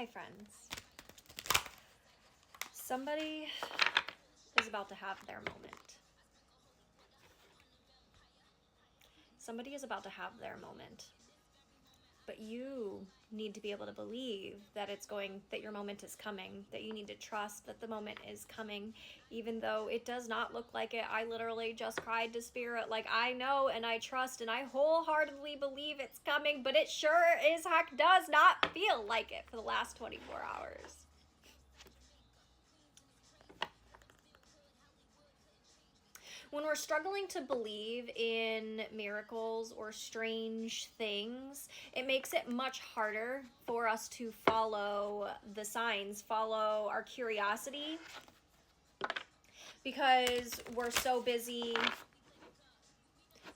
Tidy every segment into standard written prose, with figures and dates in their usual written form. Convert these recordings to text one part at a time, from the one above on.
Okay, friends. Somebody is about to have their moment. Somebody is about to have their moment. But you need to be able to believe that that your moment is coming, that you need to trust that the moment is coming, even though it does not look like it. I literally just cried to spirit, like, I know and I trust and I wholeheartedly believe it's coming, but it sure as heck does not feel like it for the last 24 hours. When we're struggling to believe in miracles or strange things, it makes it much harder for us to follow the signs, follow our curiosity, because we're so busy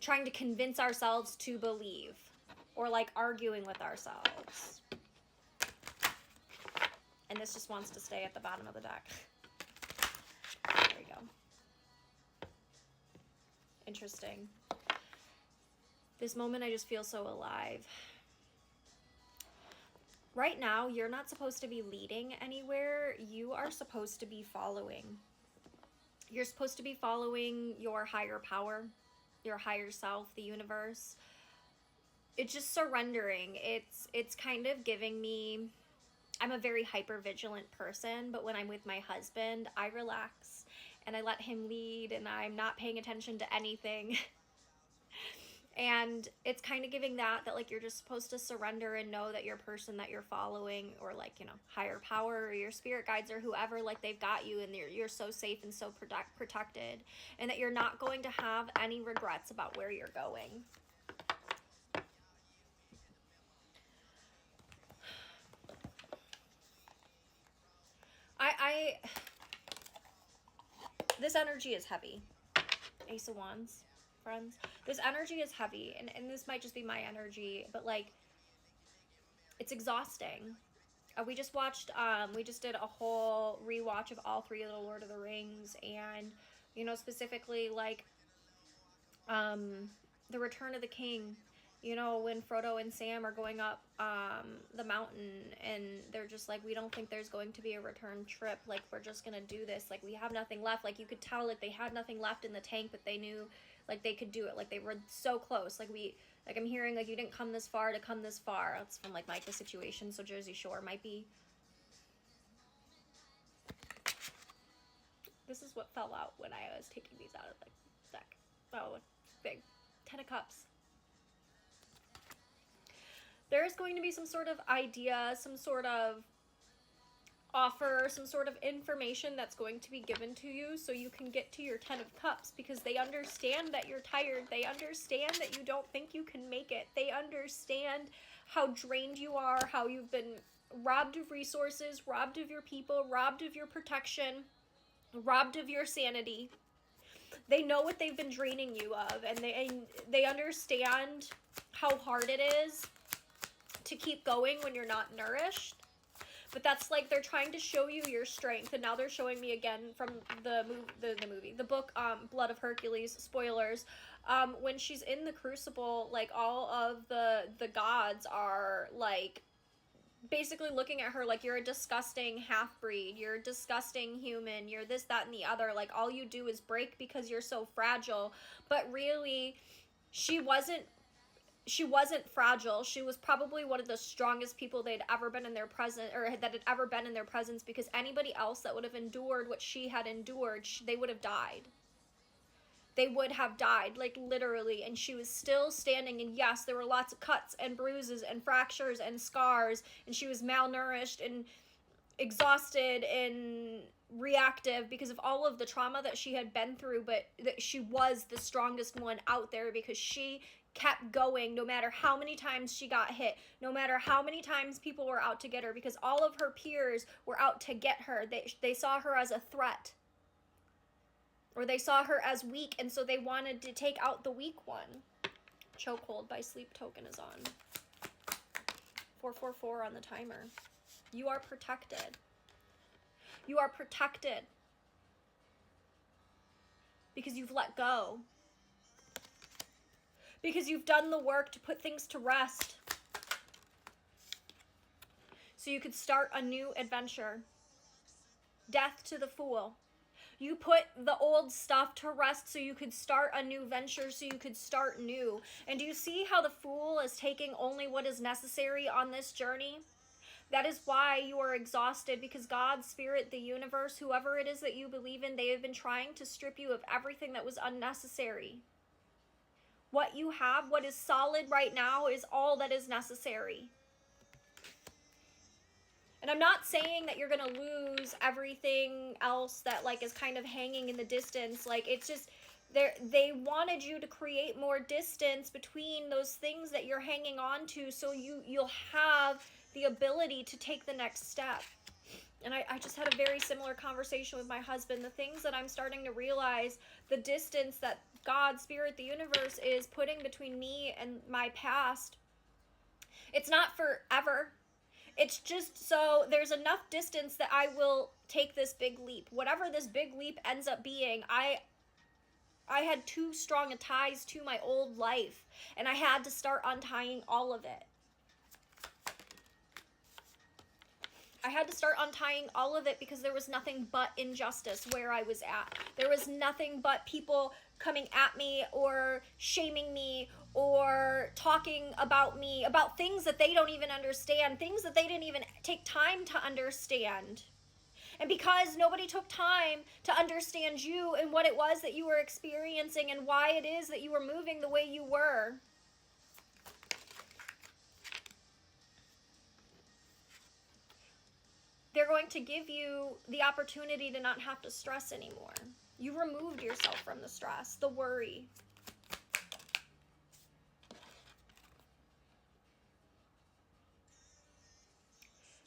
trying to convince ourselves to believe, or like arguing with ourselves. And this just wants to stay at the bottom of the deck. There we go. Interesting. This moment, I just feel so alive. Right now, you're not supposed to be leading anywhere. You are supposed to be following. You're supposed to be following your higher power, your higher self, the universe. It's just surrendering. It's kind of giving me... I'm a very hyper-vigilant person, but when I'm with my husband, I relax and I let him lead and I'm not paying attention to anything. And it's kind of giving that like you're just supposed to surrender and know that your person that you're following, or like, you know, higher power or your spirit guides or whoever, like they've got you and you're so safe and so protected, and that you're not going to have any regrets about where you're going. This energy is heavy. Ace of Wands, friends. This energy is heavy, and this might just be my energy, but like, it's exhausting. We just did a whole rewatch of all three of the Lord of the Rings, and, you know, specifically like, the Return of the King. You know, when Frodo and Sam are going up the mountain and they're just like, we don't think there's going to be a return trip. Like, we're just going to do this. Like, we have nothing left. Like, you could tell like they had nothing left in the tank, but they knew like they could do it. Like, they were so close. Like, I'm hearing like, you didn't come this far to come this far. That's from like Micah situation. So Jersey Shore might be. This is what fell out when I was taking these out of the deck. Oh, big. 10 of Cups. There is going to be some sort of idea, some sort of offer, some sort of information that's going to be given to you so you can get to your 10 of Cups, because they understand that you're tired. They understand that you don't think you can make it. They understand how drained you are, how you've been robbed of resources, robbed of your people, robbed of your protection, robbed of your sanity. They know what they've been draining you of, and they understand how hard it is to keep going when you're not nourished. But that's like, they're trying to show you your strength, and now they're showing me again from the book, Blood of Hercules, spoilers, when she's in the crucible, like all of the gods are like basically looking at her like, you're a disgusting half-breed, you're a disgusting human, you're this, that, and the other, like all you do is break because you're so fragile. But really, she wasn't fragile. She was probably one of the strongest people they'd ever been in their presence, or that had ever been in their presence, because anybody else that would have endured what she had endured, they would have died. They would have died, like literally, and she was still standing. And yes, there were lots of cuts and bruises and fractures and scars, and she was malnourished and exhausted and reactive because of all of the trauma that she had been through, but that she was the strongest one out there because she kept going no matter how many times she got hit, no matter how many times people were out to get her, because all of her peers were out to get her. They saw her as a threat, or they saw her as weak, and so they wanted to take out the weak one. Chokehold by Sleep Token is on. 444 on the timer. You are protected. You are protected because you've let go. Because you've done the work to put things to rest. so you could start a new adventure. Death to the fool. You put the old stuff to rest so you could start a new venture, so you could start new. And do you see how the fool is taking only what is necessary on this journey? That is why you are exhausted, because God, Spirit, the universe, whoever it is that you believe in, they have been trying to strip you of everything that was unnecessary. What you have, what is solid right now, is all that is necessary. And I'm not saying that you're going to lose everything else that like is kind of hanging in the distance. Like, it's just they wanted you to create more distance between those things that you're hanging on to, so you'll have the ability to take the next step. And I just had a very similar conversation with my husband. The things that I'm starting to realize, the distance that God, Spirit, the universe is putting between me and my past, it's not forever. It's just so there's enough distance that I will take this big leap. Whatever this big leap ends up being, I had too strong a ties to my old life, and I had to start untying all of it. I had to start untying all of it because there was nothing but injustice where I was at. There was nothing but people coming at me or shaming me or talking about me, about things that they don't even understand, things that they didn't even take time to understand. And because nobody took time to understand you and what it was that you were experiencing and why it is that you were moving the way you were, they're going to give you the opportunity to not have to stress anymore. You removed yourself from the stress, the worry.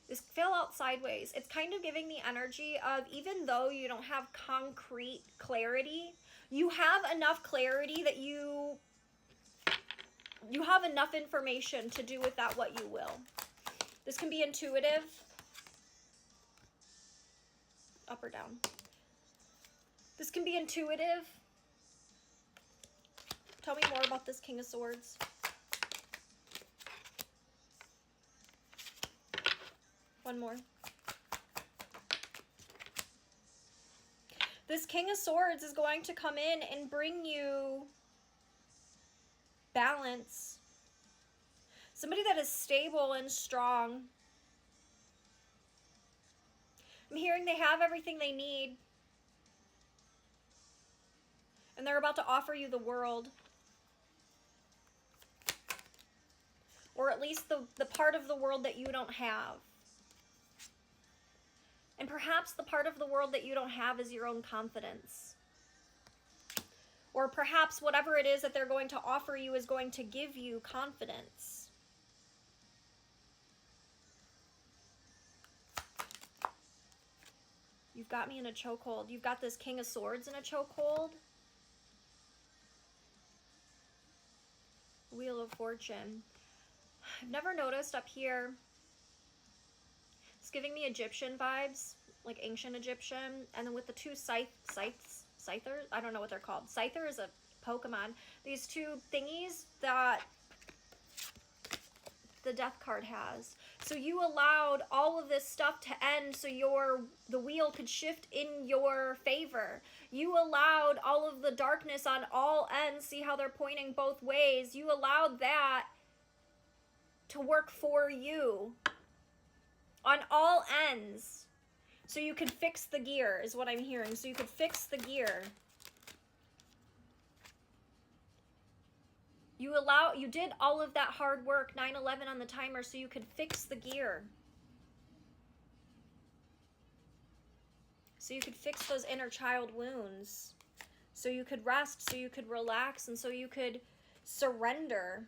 This fell out sideways. It's kind of giving the energy of, even though you don't have concrete clarity, you have enough clarity that you have enough information to do with that what you will. This can be intuitive. Up or down. This can be intuitive. Tell me more about this King of Swords. One more. This King of Swords is going to come in and bring you balance. Somebody that is stable and strong. I'm hearing they have everything they need. And they're about to offer you the world. Or at least the part of the world that you don't have. And perhaps the part of the world that you don't have is your own confidence. Or perhaps whatever it is that they're going to offer you is going to give you confidence. You've got me in a chokehold. You've got this King of Swords in a chokehold. Wheel of Fortune. I've never noticed up here. It's giving me Egyptian vibes, like ancient Egyptian. And then with the two scythers, I don't know what they're called. Scyther is a Pokemon. These two thingies that the death card has. So you allowed all of this stuff to end so the wheel could shift in your favor. You allowed all of the darkness on all ends, see how they're pointing both ways. You allowed that to work for you on all ends. So you could fix the gear, is what I'm hearing. So you could fix the gear. You did all of that hard work, 9/11 on the timer, so you could fix the gear. So you could fix those inner child wounds. So you could rest, so you could relax, and so you could surrender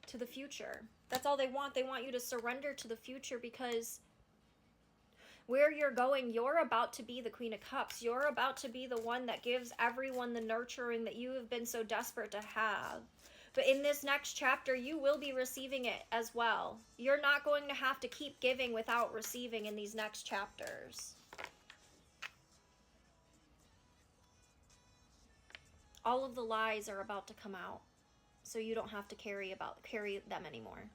to the future. That's all they want. They want you to surrender to the future, because where you're going, you're about to be the Queen of Cups. You're about to be the one that gives everyone the nurturing that you have been so desperate to have. But in this next chapter, you will be receiving it as well. You're not going to have to keep giving without receiving in these next chapters. All of the lies are about to come out, so you don't have to carry them anymore.